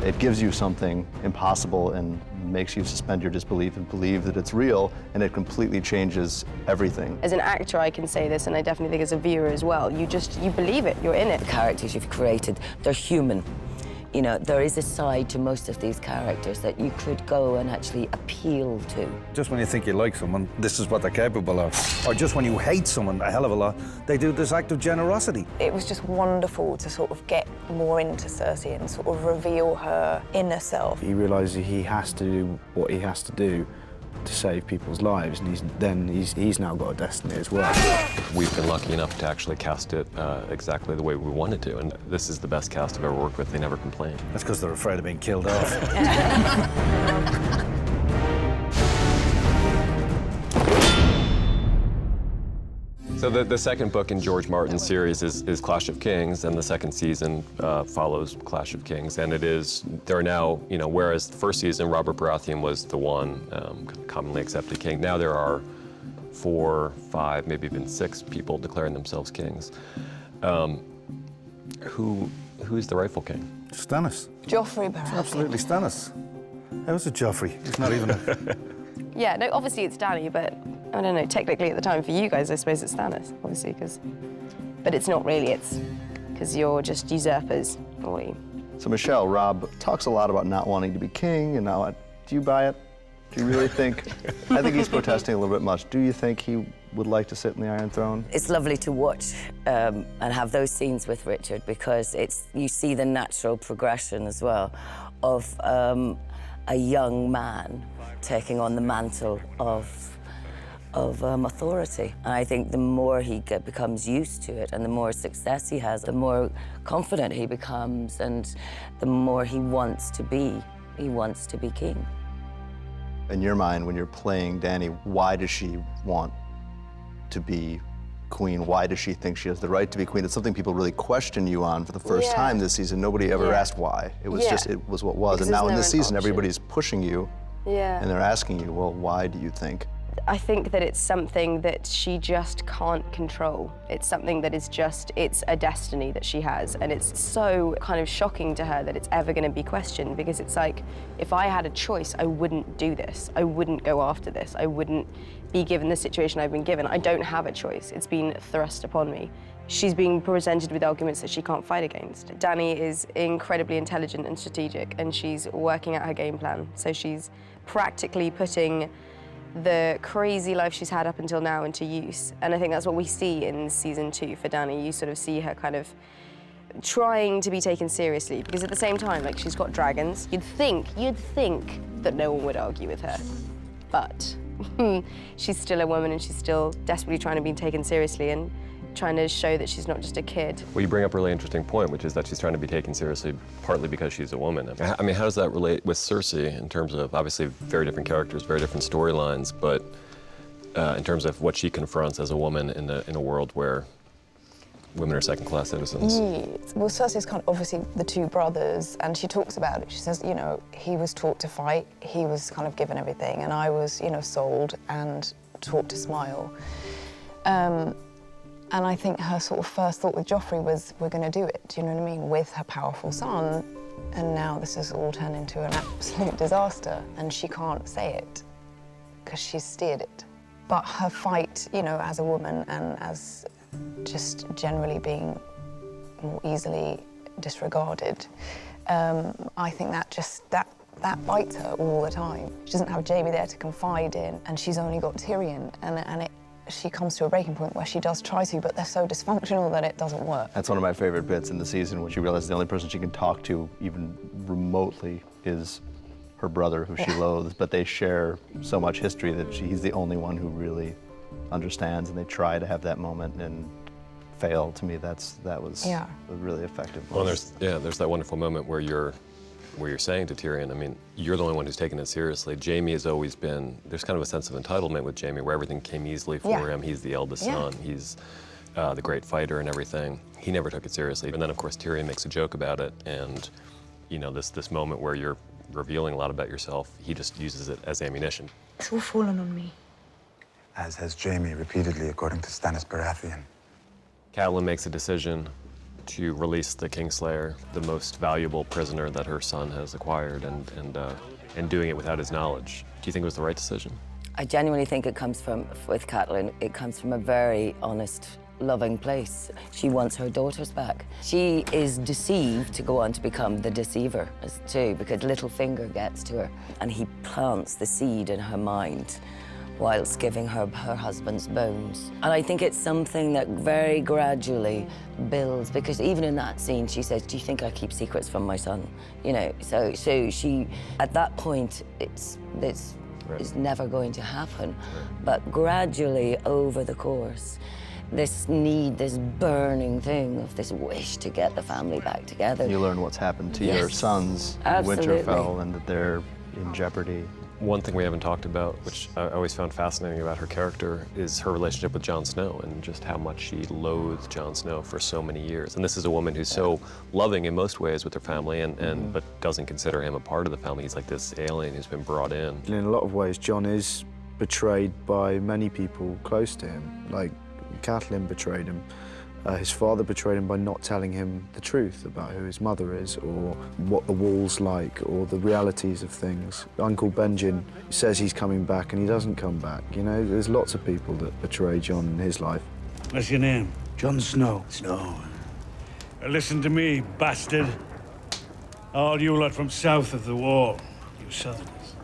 It gives you something impossible and makes you suspend your disbelief and believe that it's real, and it completely changes everything. As an actor, I can say this, and I definitely think as a viewer as well, you believe it, you're in it. The characters you've created, they're human. You know, there is a side to most of these characters that you could go and actually appeal to. Just when you think you like someone, this is what they're capable of. Or just when you hate someone a hell of a lot, they do this act of generosity. It was just wonderful to sort of get more into Cersei and sort of reveal her inner self. He realises he has to do what he has to do to save people's lives, and he's now got a destiny as well. We've been lucky enough to actually cast it exactly the way we wanted to, and this is the best cast I've ever worked with. They never complain. That's because they're afraid of being killed off. So the second book in George Martin's series is Clash of Kings, and the second season follows Clash of Kings. And there are now, you know, whereas the first season, Robert Baratheon was the one commonly accepted king, now there are 4, 5, maybe even 6 people declaring themselves kings. Who's the rightful king? Stannis. Joffrey Baratheon. Absolutely Stannis. How's it Joffrey? He's not even a... Yeah, no, obviously it's Dany, but I don't know, technically at the time for you guys, I suppose it's Stannis, obviously, but it's not really, it's because you're just usurpers, all you. So Michelle, Rob talks a lot about not wanting to be king, and now, do you buy it? Do you really think? I think he's protesting a little bit much. Do you think he would like to sit in the Iron Throne? It's lovely to watch and have those scenes with Richard, because you see the natural progression as well of a young man taking on the mantle of authority. And I think the more he becomes used to it and the more success he has, the more confident he becomes and the more he wants to be king. In your mind, when you're playing Dany, why does she want to be queen? Why does she think she has the right to be queen? It's something people really question you on for the first time this season. Nobody ever asked why. It was just, it was what was. Because and now in this option. season, everybody's pushing you. Yeah. And they're asking you, well, why do you think? I think that it's something that she just can't control. It's something that is just, it's a destiny that she has. And it's so kind of shocking to her that it's ever going to be questioned, because it's like, if I had a choice, I wouldn't do this. I wouldn't go after this. I wouldn't be given the situation I've been given. I don't have a choice. It's been thrust upon me. She's being presented with arguments that she can't fight against. Dany is incredibly intelligent and strategic, and she's working out her game plan. So she's practically putting the crazy life she's had up until now into use. And I think that's what we see in season 2 for Dany. You sort of see her kind of trying to be taken seriously, because at the same time, like, she's got dragons. You'd think that no one would argue with her, but she's still a woman and she's still desperately trying to be taken seriously and trying to show that she's not just a kid. Well, you bring up a really interesting point, which is that she's trying to be taken seriously partly because she's a woman. I mean, how does that relate with Cersei in terms of, obviously, very different characters, very different storylines, but in terms of what she confronts as a woman in a world where women are second-class citizens? Well, Cersei's kind of obviously the 2 brothers, and she talks about it. She says, you know, he was taught to fight, he was kind of given everything, and I was, you know, sold and taught to smile. And I think her sort of first thought with Joffrey was, we're going to do it, do you know what I mean, with her powerful son, and now this has all turned into an absolute disaster, and she can't say it, because she's steered it. But her fight, you know, as a woman and as just generally being more easily disregarded, I think that bites her all the time. She doesn't have Jaime there to confide in, and she's only got Tyrion, and she comes to a breaking point where she does try to, but they're so dysfunctional that it doesn't work. That's one of my favorite bits in the season, when she realizes the only person she can talk to, even remotely, is her brother, who she loathes, but they share so much history that he's the only one who really understands, and they try to have that moment and fail. To me, that was a really effective moment. Well, there's that wonderful moment where you're saying to Tyrion, I mean, you're the only one who's taken it seriously. Jaime has always been, there's kind of a sense of entitlement with Jaime, where everything came easily for him. He's the eldest son, he's the great fighter and everything. He never took it seriously. And then, of course, Tyrion makes a joke about it, and, you know, this moment where you're revealing a lot about yourself, he just uses it as ammunition. It's all fallen on me. As has Jaime repeatedly, according to Stannis Baratheon. Catelyn makes a decision to release the Kingslayer, the most valuable prisoner that her son has acquired, and doing it without his knowledge. Do you think it was the right decision? I genuinely think it comes from, with Catelyn, it comes from a very honest, loving place. She wants her daughters back. She is deceived to go on to become the deceiver too, because Littlefinger gets to her, and he plants the seed in her mind whilst giving her her husband's bones. And I think it's something that very gradually builds, because even in that scene, she says, "Do you think I keep secrets from my son?" You know, so she, at that point, it's never going to happen. But gradually, over the course, this need, this burning thing of this wish to get the family back together. You learn what's happened to your sons in Absolutely. Winterfell and that they're in jeopardy. One thing we haven't talked about, which I always found fascinating about her character, is her relationship with Jon Snow and just how much she loathed Jon Snow for so many years. And this is a woman who's so loving in most ways with her family, but doesn't consider him a part of the family. He's like this alien who's been brought in. In a lot of ways, Jon is betrayed by many people close to him. Like, Catelyn betrayed him. His father betrayed him by not telling him the truth about who his mother is, or what the wall's like, or the realities of things. Uncle Benjen says he's coming back and he doesn't come back. You know, there's lots of people that betray Jon in his life. What's your name? Jon Snow. Snow. Listen to me, bastard. All you lot from south of the wall, you southerners.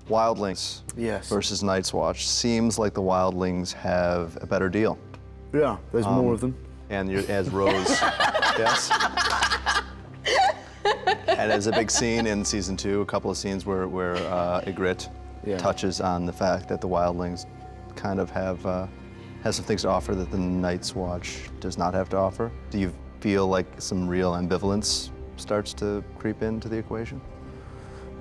Wildlings Yes. versus Night's Watch. Seems like the Wildlings have a better deal. Yeah, there's more of them. And as Rose, yes. And as a big scene in season 2, a couple of scenes where Ygritte touches on the fact that the Wildlings kind of have some things to offer that the Night's Watch does not have to offer. Do you feel like some real ambivalence starts to creep into the equation?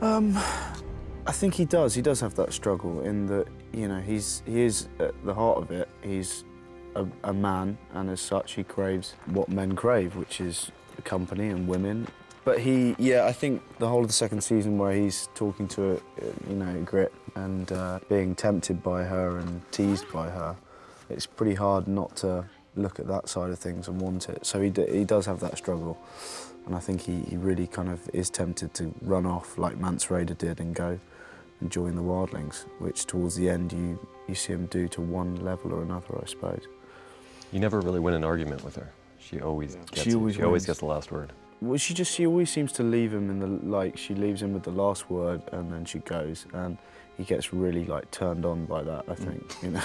I think he does. He does have that struggle in that, you know, he is at the heart of it. He's a man, and as such, he craves what men crave, which is company and women. But I think the whole of the second season where he's talking to, you know, Ygritte and being tempted by her and teased by her, it's pretty hard not to look at that side of things and want it. So he does have that struggle. And I think he really kind of is tempted to run off like Mance Rayder did and go and join the Wildlings, which towards the end you see him do to one level or another, I suppose. You never really win an argument with her. She always gets the last word. Well, she always seems to leave him she leaves him with the last word and then she goes, and he gets really like turned on by that, I think, you know.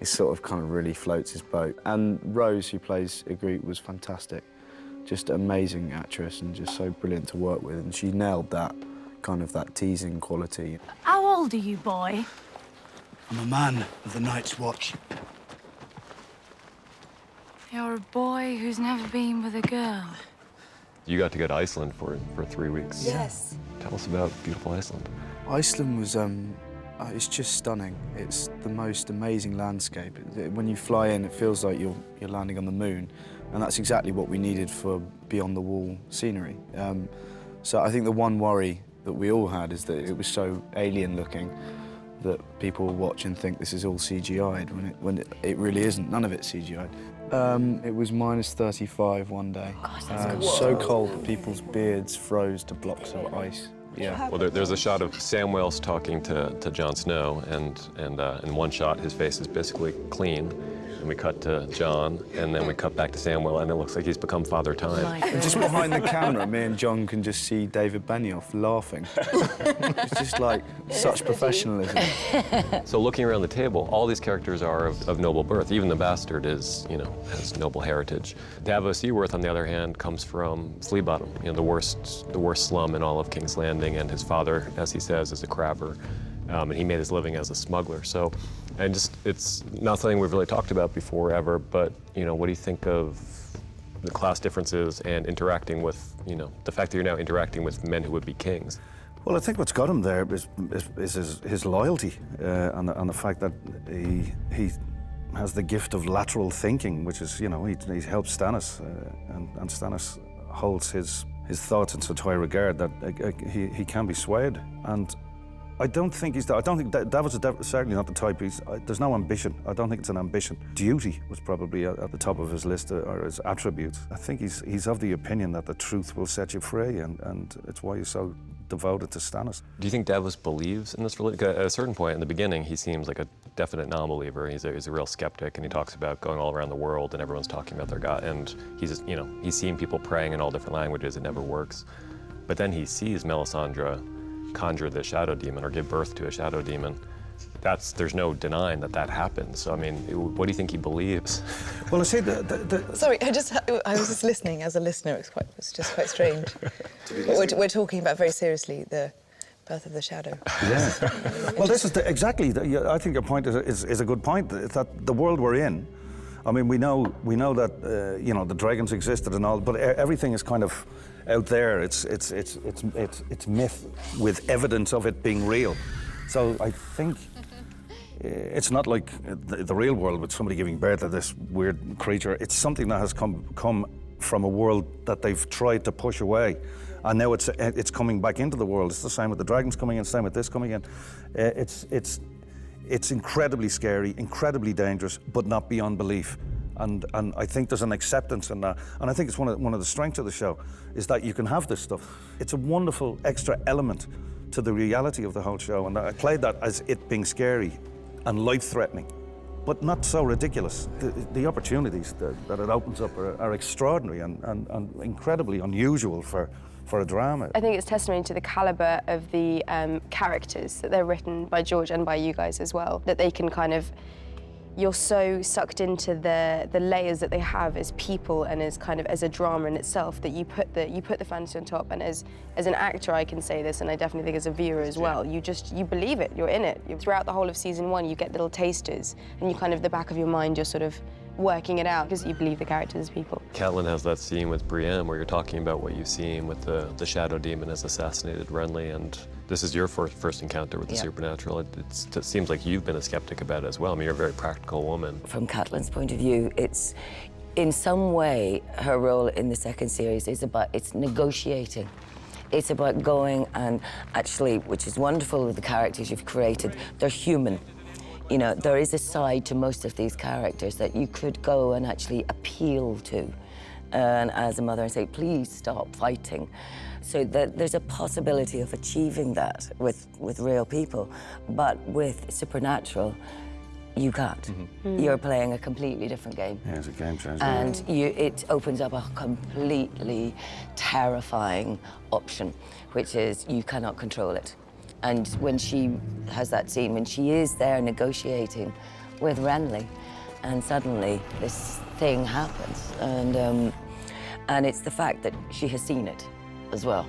It sort of kind of really floats his boat. And Rose, who plays Ygritte, was fantastic. Just an amazing actress and just so brilliant to work with, and she nailed that kind of that teasing quality. How old are you, boy? I'm a man of the Night's Watch. You're a boy who's never been with a girl. You got to go to Iceland for 3 weeks. Yes. Tell us about beautiful Iceland. Iceland was, it's just stunning. It's the most amazing landscape. When you fly in, it feels like you're landing on the moon, and that's exactly what we needed for beyond the wall scenery. So I think the one worry that we all had is that it was so alien-looking that people will watch and think this is all CGI'd when it really isn't. None of it's CGI'd. It was -35 one day. Gosh, that's so cold that people's beards froze to blocks of ice. Yeah. Well, there's a shot of Samwell's talking to Jon Snow, and in one shot, his face is basically clean. And we cut to Jon, and then we cut back to Samwell, and it looks like he's become Father Time. And just behind the camera, me and John can just see David Benioff laughing. It's just like such professionalism. So looking around the table, all these characters are of noble birth. Even the bastard has noble heritage. Davos Seaworth, on the other hand, comes from Flea Bottom, the worst slum in all of King's Landing, and his father, as he says, is a crabber. And he made his living as a smuggler. So, it's not something we've really talked about before ever, but, what do you think of the class differences and interacting with, the fact that you're now interacting with men who would be kings? Well, I think what's got him there is his loyalty and the fact that he has the gift of lateral thinking, which is, he helps Stannis, and Stannis holds his thoughts in such high regard that he can be swayed. And I don't think he's that. I don't think David's certainly not the type. There's no ambition. I don't think it's an ambition. Duty was probably at the top of his list, or his attributes. I think he's of the opinion that the truth will set you free, and it's why he's so devoted to Stannis. Do you think Davos believes in this religion? At a certain point in the beginning, he seems like a definite non-believer. He's a real skeptic, and he talks about going all around the world, and everyone's talking about their God. And he's seen people praying in all different languages. It never works. But then he sees Melisandre conjure the shadow demon or give birth to a shadow demon. There's no denying that happens. So I mean, what do you think he believes? Well, I say Sorry, I was just listening as a listener. It's just quite strange. We're talking about very seriously the birth of the shadow. Yeah. Well, this is exactly. I think your point is a good point. That the world we're in. I mean, we know that the dragons existed and all, but everything is kind of out there. It's myth with evidence of it being real. So I think it's not like the real world with somebody giving birth to this weird creature. It's something that has come from a world that they've tried to push away, and now it's coming back into the world. It's the same with the dragons coming in, same with this coming in. It's incredibly scary, incredibly dangerous, but not beyond belief. And I think there's an acceptance in that. And I think it's one of the strengths of the show, is that you can have this stuff. It's a wonderful extra element to the reality of the whole show. And I played that as it being scary and life-threatening, but not so ridiculous. The opportunities that it opens up are extraordinary and incredibly unusual for a drama. I think it's testimony to the caliber of the characters, that they're written by George and by you guys as well, that they can kind of, you're so sucked into the layers that they have as people and as a drama in itself, that you put the fantasy on top. And as an actor, I can say this, and I definitely think as a viewer as well, you believe it, you're in it. Throughout the whole of season 1, you get little tasters, and you kind of, the back of your mind, you're sort of working it out because you believe the characters as people. Catelyn has that scene with Brienne where you're talking about what you've seen with the shadow demon has assassinated Renly, and this is your first encounter with the supernatural. It seems like you've been a skeptic about it as well. I mean, you're a very practical woman. From Catelyn's point of view, it's in some way her role in the second series is about negotiating. It's about going and actually, which is wonderful with the characters you've created, they're human. You know, there is a side to most of these characters that you could go and actually appeal to, and as a mother, and say, please stop fighting. So that there's a possibility of achieving that with real people, but with supernatural, you can't. Mm-hmm. You're playing a completely different game. Yeah, it's a game changer. And it opens up a completely terrifying option, which is you cannot control it. And when she has that scene, when she is there negotiating with Renly, and suddenly this thing happens, and it's the fact that she has seen it as well.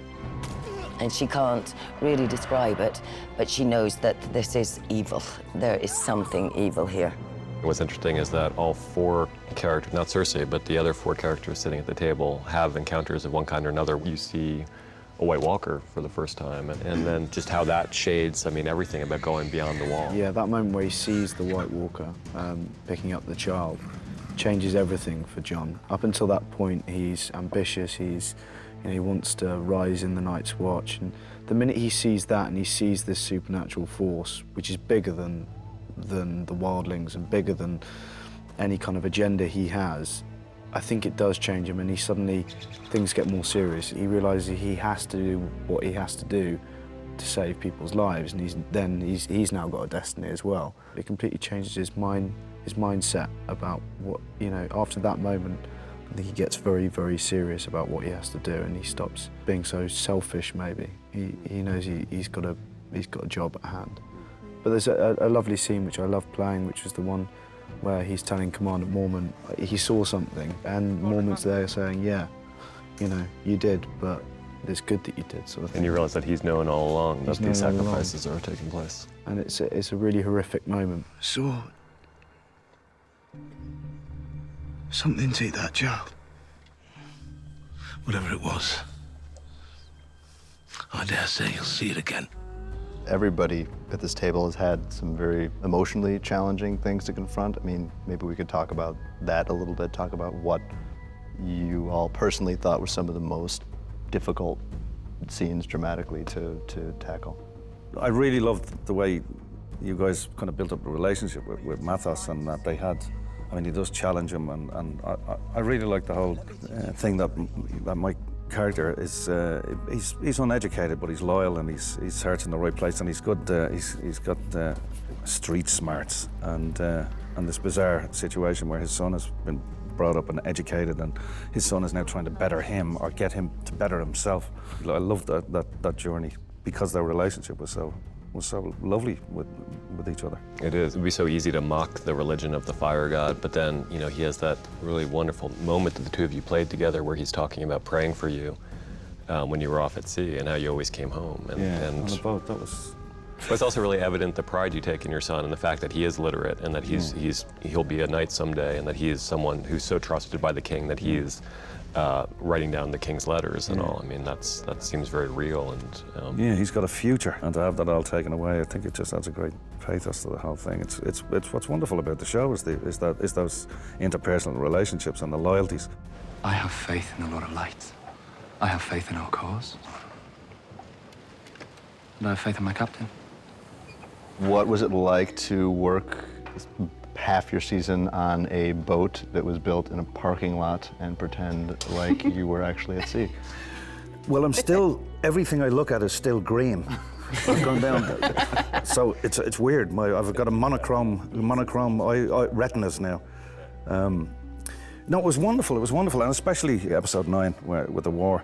And she can't really describe it, but she knows that this is evil. There is something evil here. What's interesting is that all 4 characters, not Cersei, but the other 4 characters sitting at the table have encounters of one kind or another. You see a White Walker for the first time, and then just how that shades, I mean, everything about going beyond the wall. Yeah, that moment where he sees the White Walker picking up the child changes everything for Jon. Up until that point, he's ambitious, he wants to rise in the Night's Watch, and the minute he sees that and he sees this supernatural force, which is bigger than the wildlings and bigger than any kind of agenda he has, I think it does change him, and things get more serious. He realizes he has to do what he has to do to save people's lives, and he's now got a destiny as well. It completely changes his mindset about what, after that moment, I think he gets very, very serious about what he has to do, and he stops being so selfish, maybe. He knows he's got a job at hand. But there's a lovely scene which I love playing, which is the one where he's telling Commander Mormont he saw something, and Mormont's there saying, yeah, you did, but it's good that you did, sort of thing. And you realize that he's known all along that these sacrifices are taking place. And it's a really horrific moment. Sword. Something to eat that child. Whatever it was. I dare say you'll see it again. Everybody at this table has had some very emotionally challenging things to confront. I mean, maybe we could talk about that a little bit, talk about what you all personally thought were some of the most difficult scenes dramatically to tackle. I really loved the way you guys kind of built up a relationship with Mathos, and that they had, I mean, he does challenge him, and I really like the whole thing that my character is, he's uneducated, but he's loyal, and he's searching the right place, and he's good, he's got street smarts, and this bizarre situation where his son has been brought up and educated, and his son is now trying to better him or get him to better himself. I love that journey because their relationship was so lovely with each other. It is. It would be so easy to mock the religion of the fire god, but then, you know, he has that really wonderful moment that the two of you played together where he's talking about praying for you when you were off at sea and how you always came home. And on the boat, that was... But it's also really evident the pride you take in your son and the fact that he is literate and that he'll be a knight someday, and that he is someone who's so trusted by the king that he is writing down the king's letters and all. I mean, that seems very real. And yeah, he's got a future, and to have that all taken away, I think it just adds a great pathos to the whole thing. It's what's wonderful about the show is those interpersonal relationships and the loyalties. I have faith in the Lord of Light. I have faith in our cause. And I have faith in my captain. What was it like to work half your season on a boat that was built in a parking lot and pretend like you were actually at sea? Well, I'm still, everything I look at is still green. I've gone down. So it's weird. I've got a monochrome retinas now. No, it was wonderful. It was wonderful, and especially episode 9 with the war.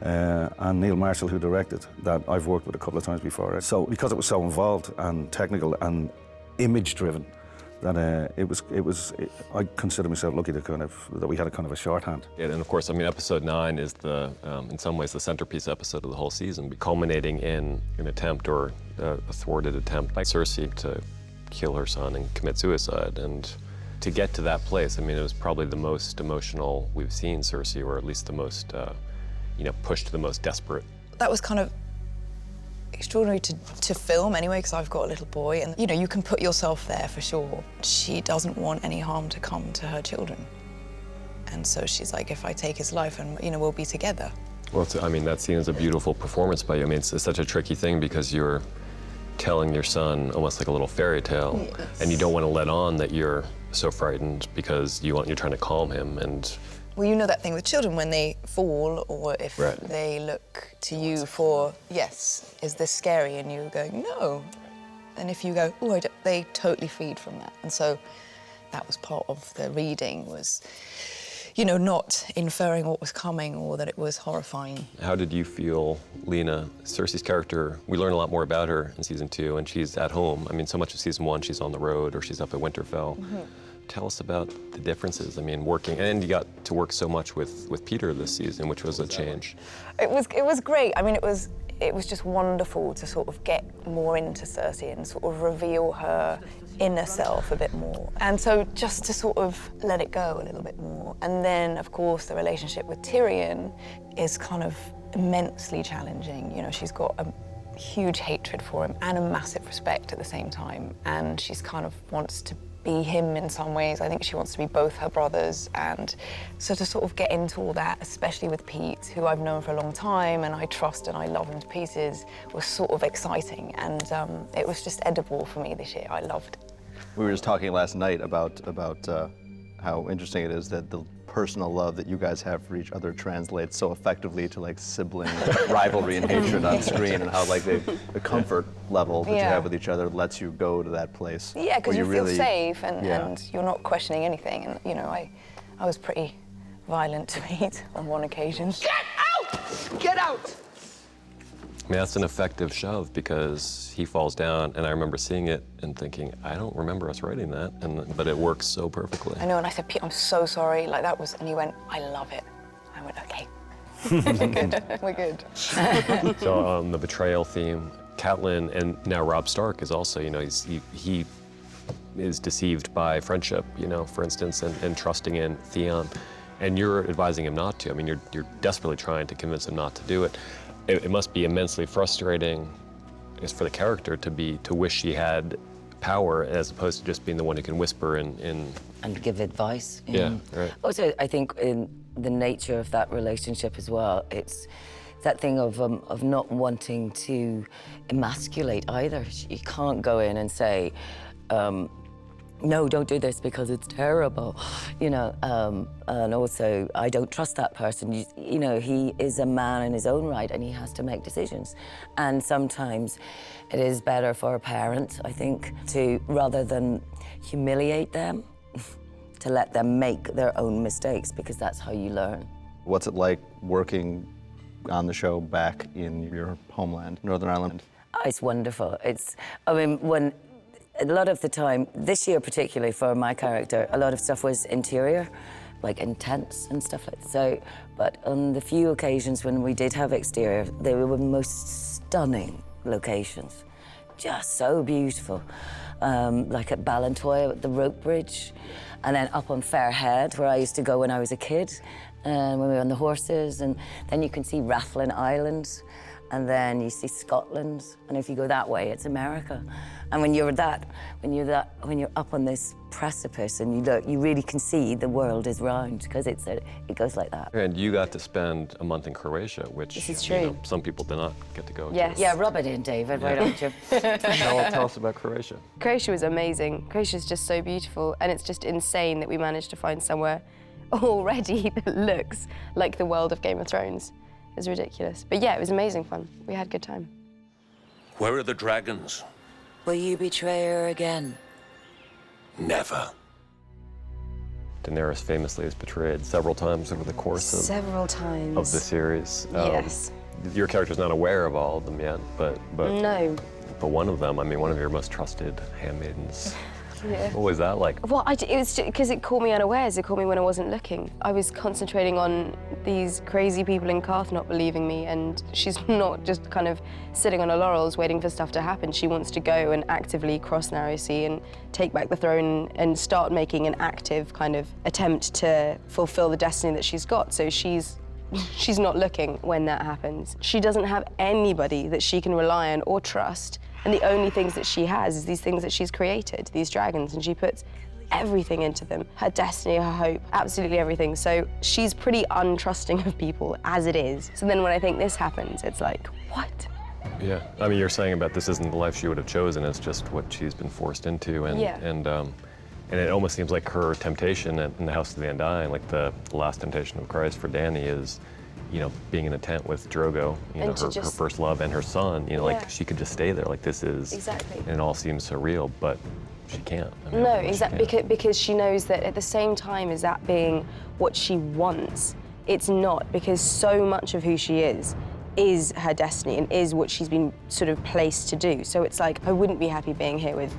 And Neil Marshall, who directed that, I've worked with a couple of times before. So because it was so involved and technical and image-driven, that I consider myself lucky that we had a kind of a shorthand. Yeah, and of course, I mean, episode 9 is in some ways the centerpiece episode of the whole season, culminating in an attempt or a thwarted attempt by Cersei to kill her son and commit suicide. And to get to that place, I mean, it was probably the most emotional we've seen Cersei, or at least the most, pushed to the most desperate. That was kind of extraordinary to film anyway, because I've got a little boy, and you can put yourself there for sure. She doesn't want any harm to come to her children, and so she's like, if I take his life, and we'll be together. Well, I mean, that scene is a beautiful performance by you. I mean, it's such a tricky thing because you're telling your son almost like a little fairy tale, yes. And you don't want to let on that you're so frightened because you're trying to calm him. And well, you know that thing with children when they fall, or if right. they look to you for, yes, is this scary? And you're going, no. And if you go, oh, they totally feed from that. And so that was part of the reading, was, not inferring what was coming or that it was horrifying. How did you feel, Lena? Cersei's character, we learn a lot more about her in season 2, and she's at home. I mean, so much of season 1, she's on the road or she's up at Winterfell. Mm-hmm. Tell us about the differences. I mean, working, and you got to work so much with Peter this season, which was a change. It was great. I mean, it was just wonderful to sort of get more into Cersei and sort of reveal her inner self a bit more. And so just to sort of let it go a little bit more. And then, of course, the relationship with Tyrion is kind of immensely challenging. She's got a huge hatred for him and a massive respect at the same time. And she's kind of wants to be him in some ways. I think she wants to be both her brothers, and so to sort of get into all that, especially with Pete, who I've known for a long time and I trust and I love him to pieces, was sort of exciting, and it was just edible for me this year. I loved it. We were just talking last night about how interesting it is that the personal love that you guys have for each other translates so effectively to like sibling rivalry and hatred on screen, and how like the comfort level that you have with each other lets you go to that place. Yeah, because you feel safe and you're not questioning anything. And I was pretty violent to Pete on one occasion. Get out! Get out! I mean, that's an effective shove because he falls down, and I remember seeing it and thinking, I don't remember us writing that, but it works so perfectly. I know, and I said, Pete, I'm so sorry. Like that was, and he went, I love it. I went, okay. We're good. We're good. So on the betrayal theme, Catelyn and now Robb Stark is also, he is deceived by friendship, for instance, and trusting in Theon, and you're advising him not to. I mean, you're desperately trying to convince him not to do it. It must be immensely frustrating, I guess, for the character to wish he had power as opposed to just being the one who can whisper and give advice. Yeah, right. Also, I think in the nature of that relationship as well, that thing of not wanting to emasculate either. You can't go in and say, no, don't do this because it's terrible, you know. And also, I don't trust that person. You know, he is a man in his own right and he has to make decisions. And sometimes it is better for a parent, I think, to, rather than humiliate them, to let them make their own mistakes, because that's how you learn. What's it like working on the show back in your homeland, Northern Ireland? Oh, it's wonderful. I mean, a lot of the time, this year particularly for my character, a lot of stuff was interior, like in tents and stuff like that. So, but on the few occasions when we did have exterior, they were the most stunning locations. Just so beautiful. Like at Ballantoy, at the rope bridge, and then up on Fairhead, where I used to go when I was a kid, when we were on the horses, and then you can see Rathlin Island, and then you see Scotland, and if you go that way, it's America. And when you're up on this precipice, and you really can see the world is round, because it goes like that. And you got to spend a month in Croatia, which This is true. You know, some people did not get to go Yes. to. Yeah, rub it in, David, why don't you? Tell us about Croatia. Croatia was amazing. Croatia's just so beautiful, and it's just insane that we managed to find somewhere already that looks like the world of Game of Thrones. It's ridiculous. But yeah, it was amazing fun. We had a good time. Where are the dragons? Will you betray her again? Never. Daenerys famously is betrayed several times over the course Several times. of the series. Yes. Your character's not aware of all of them yet, but No. But one of them, I mean, one of your most trusted handmaidens. Yeah. What was that like? Well, it was because it caught me unawares. It caught me when I wasn't looking. I was concentrating on these crazy people in Carth not believing me, and she's not just kind of sitting on her laurels waiting for stuff to happen. She wants to go and actively cross Narrow Sea and take back the throne and start making an active kind of attempt to fulfill the destiny that she's got. So she's not looking when that happens. She doesn't have anybody that she can rely on or trust. And the only things that she has is these things that she's created, these dragons, and she puts everything into them. Her destiny, her hope, absolutely everything. So she's pretty untrusting of people as it is. So then when I think this happens, it's like, what? Yeah, I mean, you're saying about this isn't the life she would have chosen, it's just what she's been forced into. And, Yeah. And it almost seems like her temptation in the House of the Undying, like the last temptation of Christ for Dany is, you know, being in a tent with Drogo, you know, her first love and her son, you know, Yeah. like she could just stay there, like this is, Exactly. and it all seems so real, but she can't. I mean, No, she exactly, can't. because she knows that at the same time as that being what she wants, it's not, because so much of who she is her destiny and is what she's been sort of placed to do. So it's like, I wouldn't be happy being here with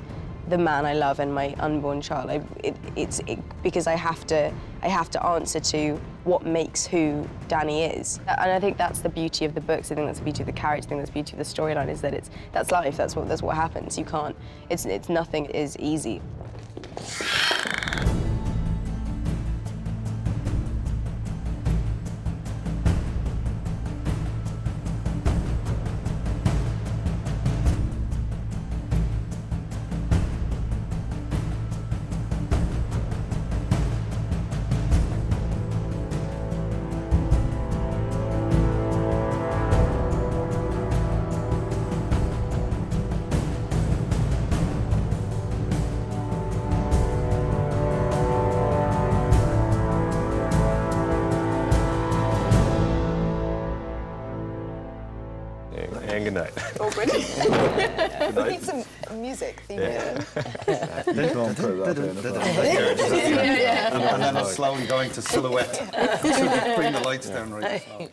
the man I love and my unborn child. Because I have to answer to what makes who Dany is. And I think that's the beauty of the books. I think that's the beauty of the character. I think that's the beauty of the storyline, is that that's life. That's what happens. You can't. It's nothing is easy. And good night. Oh, brilliant. We need some music. Go and put that in And then it's slowly going to silhouette. Bring the lights down right.